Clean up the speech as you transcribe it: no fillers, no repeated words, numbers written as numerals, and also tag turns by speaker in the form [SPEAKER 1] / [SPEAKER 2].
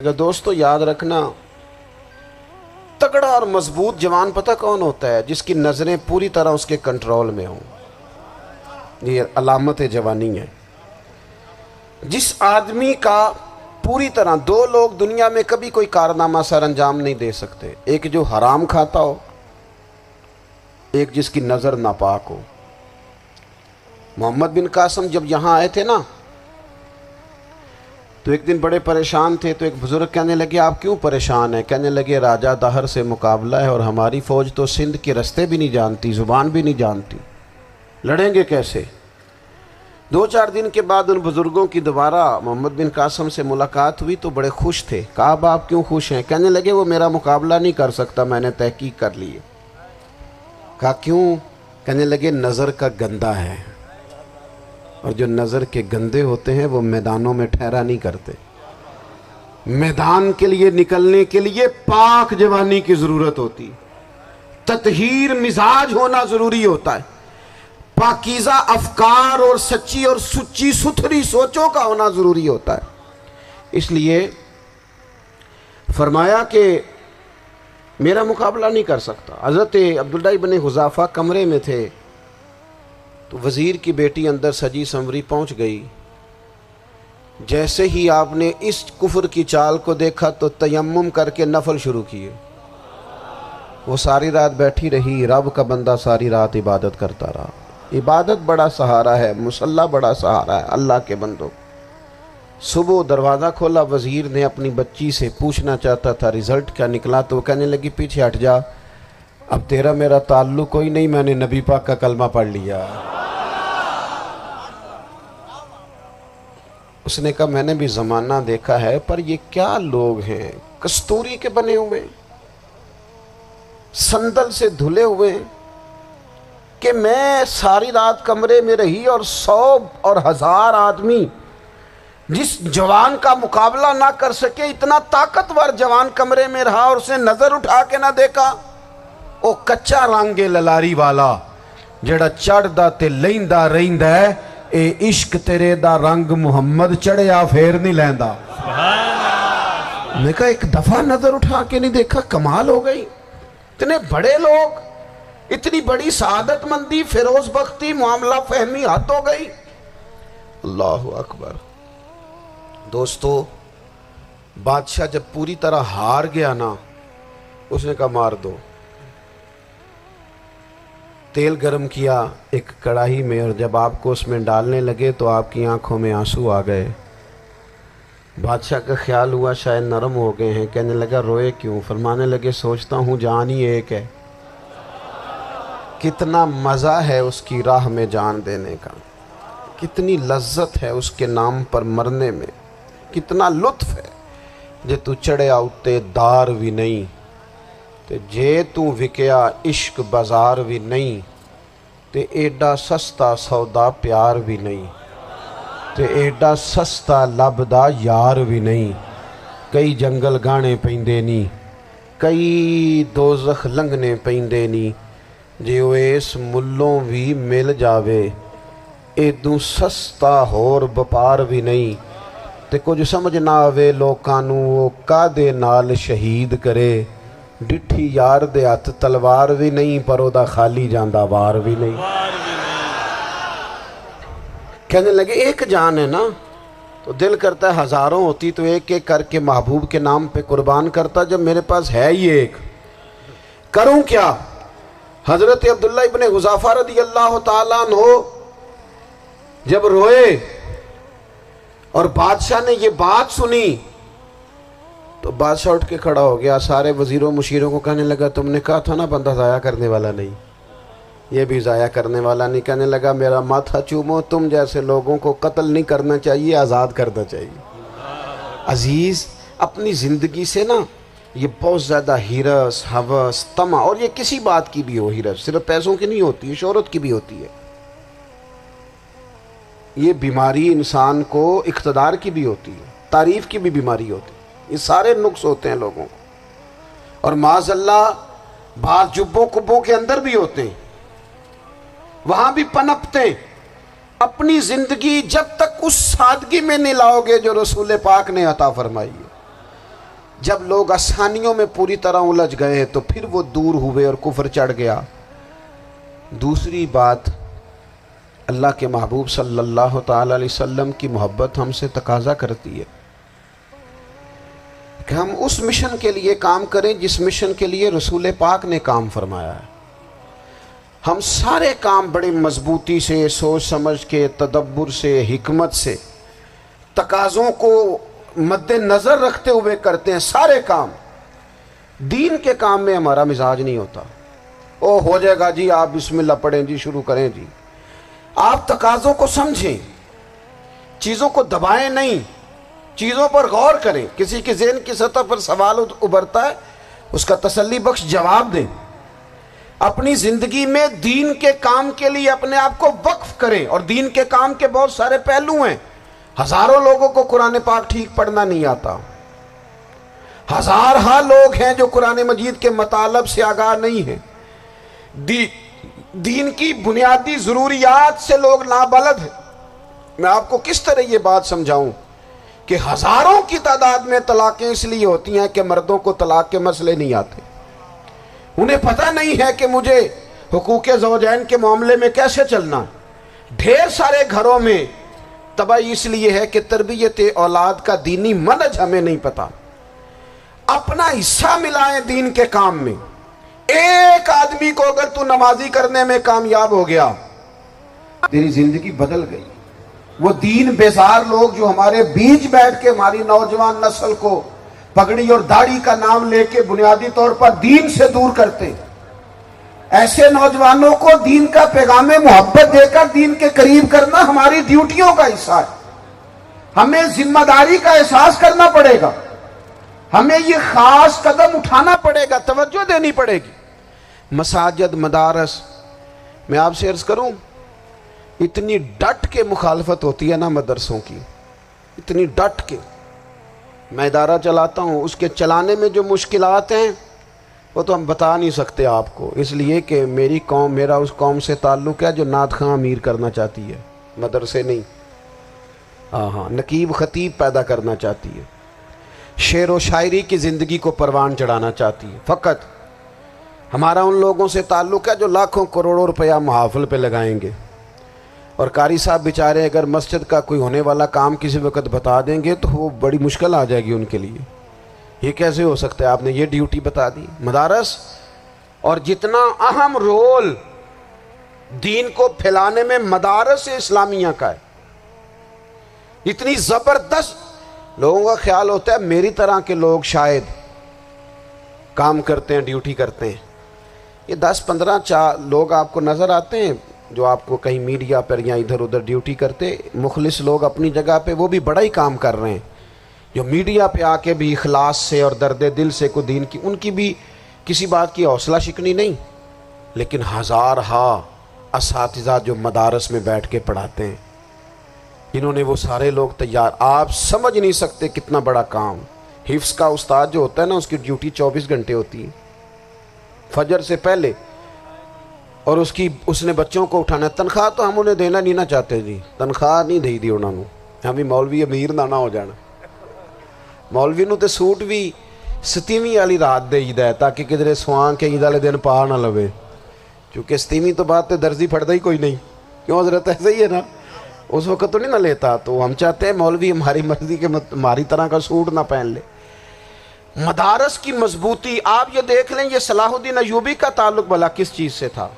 [SPEAKER 1] دوستو یاد رکھنا، تگڑا اور مضبوط جوان پتہ کون ہوتا ہے؟ جس کی نظریں پوری طرح اس کے کنٹرول میں ہوں۔ یہ علامت جوانی ہے۔ جس آدمی کا پوری طرح، دو لوگ دنیا میں کبھی کوئی کارنامہ سر انجام نہیں دے سکتے، ایک جو حرام کھاتا ہو، ایک جس کی نظر ناپاک ہو۔ محمد بن قاسم جب یہاں آئے تھے نا، تو ایک دن بڑے پریشان تھے، تو ایک بزرگ کہنے لگے آپ کیوں پریشان ہیں؟ کہنے لگے راجہ دہر سے مقابلہ ہے اور ہماری فوج تو سندھ کے رستے بھی نہیں جانتی، زبان بھی نہیں جانتی، لڑیں گے کیسے؟ 2-4 دن کے بعد ان بزرگوں کی دوبارہ محمد بن قاسم سے ملاقات ہوئی تو بڑے خوش تھے۔ کہا اب آپ کیوں خوش ہیں؟ کہنے لگے وہ میرا مقابلہ نہیں کر سکتا، میں نے تحقیق کر لی ہے۔ کہا کیوں؟ کہنے لگے نظر کا گندہ ہے، اور جو نظر کے گندے ہوتے ہیں وہ میدانوں میں ٹھہرا نہیں کرتے۔ میدان کے لیے نکلنے کے لیے پاک جوانی کی ضرورت ہوتی، تطہیر مزاج ہونا ضروری ہوتا ہے، پاکیزہ افکار اور سچی اور سچی ستھری سوچوں کا ہونا ضروری ہوتا ہے۔ اس لیے فرمایا کہ میرا مقابلہ نہیں کر سکتا۔ حضرت عبداللہ ابن حذافہ کمرے میں تھے، تو وزیر کی بیٹی اندر سجی سنوری پہنچ گئی۔ جیسے ہی آپ نے اس کفر کی چال کو دیکھا تو تیمم کر کے نفل شروع کیے۔ وہ ساری رات بیٹھی رہی، رب کا بندہ ساری رات عبادت کرتا رہا۔ عبادت بڑا سہارا ہے، مصلی بڑا سہارا ہے اللہ کے بندوں۔ صبح دروازہ کھولا، وزیر نے اپنی بچی سے پوچھنا چاہتا تھا رزلٹ کیا نکلا، تو وہ کہنے لگی پیچھے ہٹ جا، اب تیرا میرا تعلق کوئی نہیں، میں نے نبی پاک کا کلمہ پڑھ لیا۔ اس نے کہا میں نے بھی زمانہ دیکھا ہے، پر یہ کیا لوگ ہیں، کستوری کے بنے ہوئے، سندل سے دھلے ہوئے، کہ میں ساری رات کمرے میں رہی اور 100 اور 1000 آدمی جس جوان کا مقابلہ نہ کر سکے، اتنا طاقتور جوان کمرے میں رہا اور اس نے نظر اٹھا کے نہ دیکھا۔ او کچا رنگ للاری والا جڑا چڑھدا تے لیندا رہندا ہے، اے عشق تیرے دا رنگ محمد چڑھیا پھر نہیں لیندا۔ میں کہا ایک دفعہ نظر اٹھا کے نہیں دیکھا، کمال ہو گئی۔ اتنے بڑے لوگ، اتنی بڑی سعادت مندی، فیروز بختی، معاملہ فہمی حد ہو گئی۔ اللہ اکبر۔ دوستو بادشاہ جب پوری طرح ہار گیا نا، اس نے کہا مار دو۔ تیل گرم کیا ایک کڑاہی میں، اور جب آپ کو اس میں ڈالنے لگے تو آپ کی آنکھوں میں آنسو آ گئے۔ بادشاہ کا خیال ہوا شاید نرم ہو گئے ہیں، کہنے لگا روئے کیوں؟ فرمانے لگے سوچتا ہوں جان ہی ایک ہے، کتنا مزہ ہے اس کی راہ میں جان دینے کا، کتنی لذت ہے اس کے نام پر مرنے میں، کتنا لطف ہے۔ جے تو چڑھیا اتے دار بھی نہیں، تے جے تو وکیا عشق بازار بھی نہیں، تے ایڈا سستا سودا پیار بھی نہیں، تے ایڈا سستا لبدا یار بھی نہیں۔ کئی جنگل گانے پیندے نہیں، کئی دوزخ لنگنے پیندے نہیں، جے وہ اس ملوں بھی مل جاوے، ایدوں سستا ہور بپار بھی نہیں۔ تے کچھ سمجھ نہ آوے لوکانوں وہ کادے نال شہید کرے، ڈٹھی یار دے ہاتھ تلوار بھی نہیں، پر او دا خالی جاندہ وار بھی نہیں۔ کہنے لگے ایک جان ہے نا، تو دل کرتا ہے ہزاروں ہوتی تو ایک ایک کر کے محبوب کے نام پہ قربان کرتا، جب میرے پاس ہے ہی ایک، کروں کیا؟ حضرت عبداللہ ابن حذافہ رضی اللہ تعالیٰ عنہ جب روئے اور بادشاہ نے یہ بات سنی، تو بادشاہ اٹھ کے کھڑا ہو گیا، سارے وزیروں مشیروں کو کہنے لگا تم نے کہا تھا نا بندہ ضائع کرنے والا نہیں، یہ بھی ضائع کرنے والا نہیں۔ کہنے لگا میرا ماتھا چومو، تم جیسے لوگوں کو قتل نہیں کرنا چاہیے، آزاد کرنا چاہیے۔ عزیز اپنی زندگی سے نا یہ بہت زیادہ ہرس، ہوس، طمع، اور یہ کسی بات کی بھی ہو، ہرس صرف پیسوں کی نہیں ہوتی ہے، شہرت کی بھی ہوتی ہے، یہ بیماری انسان کو اقتدار کی بھی ہوتی ہے، تعریف کی بھی بیماری ہوتی ہے، یہ سارے نقص ہوتے ہیں لوگوں کو، اور معاذ اللہ بعض جبوں کبوں کے اندر بھی ہوتے ہیں، وہاں بھی پنپتے ہیں۔ اپنی زندگی جب تک اس سادگی میں نہیں لاؤ گے جو رسول پاک نے عطا فرمائی ہے، جب لوگ آسانیوں میں پوری طرح الجھ گئے تو پھر وہ دور ہوئے اور کفر چڑھ گیا۔ دوسری بات، اللہ کے محبوب صلی اللہ تعالی علیہ وسلم کی محبت ہم سے تقاضا کرتی ہے کہ ہم اس مشن کے لیے کام کریں جس مشن کے لیے رسول پاک نے کام فرمایا ہے۔ ہم سارے کام بڑے مضبوطی سے، سوچ سمجھ کے، تدبر سے، حکمت سے، تقاضوں کو مد نظر رکھتے ہوئے کرتے ہیں سارے کام۔ دین کے کام میں ہمارا مزاج نہیں ہوتا، او ہو جائے گا جی، آپ بسم اللہ پڑھیں جی، شروع کریں جی۔ آپ تقاضوں کو سمجھیں، چیزوں کو دبائیں نہیں، چیزوں پر غور کریں۔ کسی کے ذہن کی سطح پر سوال ابھرتا ہے، اس کا تسلی بخش جواب دیں۔ اپنی زندگی میں دین کے کام کے لیے اپنے آپ کو وقف کریں، اور دین کے کام کے بہت سارے پہلو ہیں۔ ہزاروں لوگوں کو قرآن پاک ٹھیک پڑھنا نہیں آتا، ہزارہا لوگ ہیں جو قرآن مجید کے مطالب سے آگاہ نہیں ہیں، دین کی بنیادی ضروریات سے لوگ نابلد ہیں۔ میں آپ کو کس طرح یہ بات سمجھاؤں کہ ہزاروں کی تعداد میں طلاقیں اس لیے ہوتی ہیں کہ مردوں کو طلاق کے مسئلے نہیں آتے، انہیں پتہ نہیں ہے کہ مجھے حقوق زوجین کے معاملے میں کیسے چلنا۔ ڈھیر سارے گھروں میں تباہی اس لیے ہے کہ تربیت اولاد کا دینی منہج ہمیں نہیں پتا۔ اپنا حصہ ملائیں دین کے کام میں۔ ایک آدمی کو اگر تو نمازی کرنے میں کامیاب ہو گیا، تیری زندگی بدل گئی۔ وہ دین بیزار لوگ جو ہمارے بیچ بیٹھ کے ہماری نوجوان نسل کو پگڑی اور داڑھی کا نام لے کے بنیادی طور پر دین سے دور کرتے، ایسے نوجوانوں کو دین کا پیغام محبت دے کر دین کے قریب کرنا ہماری ڈیوٹیوں کا حصہ ہے۔ ہمیں ذمہ داری کا احساس کرنا پڑے گا، ہمیں یہ خاص قدم اٹھانا پڑے گا، توجہ دینی پڑے گی۔ مساجد، مدارس، میں آپ سے عرض کروں، اتنی ڈٹ کے مخالفت ہوتی ہے نا مدرسوں کی، اتنی ڈٹ کے۔ میں ادارہ چلاتا ہوں، اس کے چلانے میں جو مشکلات ہیں وہ تو ہم بتا نہیں سکتے آپ کو، اس لیے کہ میری قوم، میرا اس قوم سے تعلق ہے جو نعت خواں امیر کرنا چاہتی ہے، مدرسے نہیں۔ ہاں، نقیب خطیب پیدا کرنا چاہتی ہے، شعر و شاعری کی زندگی کو پروان چڑھانا چاہتی ہے۔ فقط ہمارا ان لوگوں سے تعلق ہے جو لاکھوں کروڑوں روپیہ محافل پہ لگائیں گے، اور قاری صاحب بیچارے اگر مسجد کا کوئی ہونے والا کام کسی وقت بتا دیں گے تو وہ بڑی مشکل آ جائے گی ان کے لیے۔ یہ کیسے ہو سکتا ہے، آپ نے یہ ڈیوٹی بتا دی۔ مدارس، اور جتنا اہم رول دین کو پھیلانے میں مدارس اسلامیہ کا ہے، اتنی زبردست، لوگوں کا خیال ہوتا ہے میری طرح کے لوگ شاید کام کرتے ہیں، ڈیوٹی کرتے ہیں۔ یہ 10-15 لوگ آپ کو نظر آتے ہیں جو آپ کو کہیں میڈیا پر یا ادھر ادھر ڈیوٹی کرتے، مخلص لوگ اپنی جگہ پہ، وہ بھی بڑا ہی کام کر رہے ہیں، جو میڈیا پہ آ کے بھی اخلاص سے اور درد دل سے کو دین کی، ان کی بھی کسی بات کی حوصلہ شکنی نہیں۔ لیکن ہزارہا اساتذہ جو مدارس میں بیٹھ کے پڑھاتے ہیں، جنہوں نے وہ سارے لوگ تیار، آپ سمجھ نہیں سکتے کتنا بڑا کام۔ حفظ کا استاد جو ہوتا ہے نا، اس کی ڈیوٹی 24 گھنٹے ہوتی ہے، فجر سے پہلے، اور اس نے بچوں کو اٹھانا۔ تنخواہ تو ہم انہیں دینا نہیں نہ چاہتے جی، تنخواہ نہیں دے دی انہوں نے، ہمیں مولوی امیر نہ ہو جانا۔ مولوی نو تے سوٹ بھی 27ویں والی رات دے ہے تاکہ کدھر سوان کے عید والے دن پا نہ لوے، چونکہ 27ویں تو بات تے درزی پھڑتا ہی کوئی نہیں، کیوں حضرت؟ ایسے ہی ہے نا، اس وقت تو نہیں نہ لیتا۔ تو ہم چاہتے ہیں مولوی ہماری مرضی کے ہماری طرح کا سوٹ نہ پہن لے۔ مدارس کی مضبوطی، آپ یہ دیکھ لیں، یہ صلاح الدین ایوبی کا تعلق بھلا کس چیز سے تھا؟